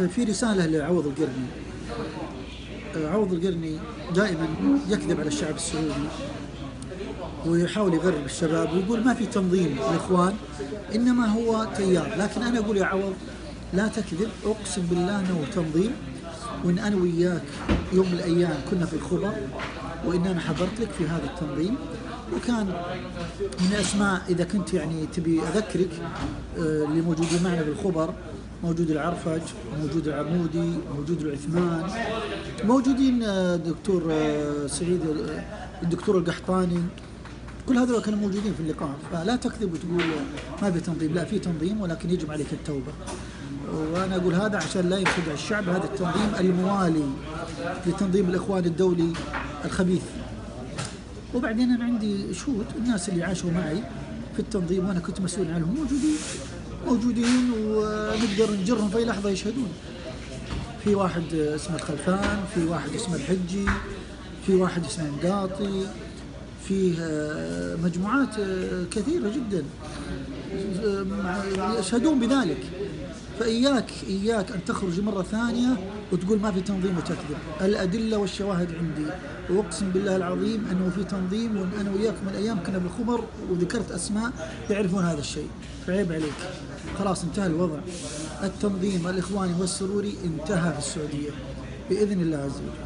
في رسالة لعوض القرني. عوض القرني دائما يكذب على الشعب السعودي ويحاول يغرب الشباب ويقول ما في تنظيم الإخوان إنما هو تيار. لكن أنا أقول يا عوض لا تكذب، أقسم بالله أنه تنظيم، وإن أنا وياك يوم من الأيام كنا في الخبر وإن أنا حضرت لك في هذا التنظيم. وكان من الأسماء إذا كنت يعني تبي أذكرك اللي موجودين معنا بالخبر، موجود العرفج، موجود العمودي، موجود العثمان، موجودين دكتور سعيد، الدكتور القحطاني، كل هذول كانوا موجودين في اللقاء. فلا تكذب وتقول ما في تنظيم، لا في تنظيم ولكن يجب عليك التوبة. وأنا أقول هذا عشان لا ينخدع الشعب، هذا التنظيم الموالي لتنظيم الإخوان الدولي الخبيث. وبعدين أنا عندي شهود، الناس اللي عاشوا معي في التنظيم وأنا كنت مسؤول عنهم موجودين ونقدر نجرهم في أي لحظة يشهدون. في واحد اسمه الخلفان، في واحد اسمه الحجي، في واحد اسمه مقاطي، فيه مجموعات كثيرة جدا يشهدون بذلك. فإياك أن تخرج مرة ثانية وتقول ما في تنظيم وتكذب. الأدلة والشواهد عندي، وأقسم بالله العظيم أنه في تنظيم، وأن أنا وياكم من أيام كنا بالخبر وذكرت أسماء يعرفون هذا الشيء. فعيب عليك، خلاص انتهى الوضع. التنظيم الإخواني والسروري انتهى في السعودية بإذن الله عز وجل.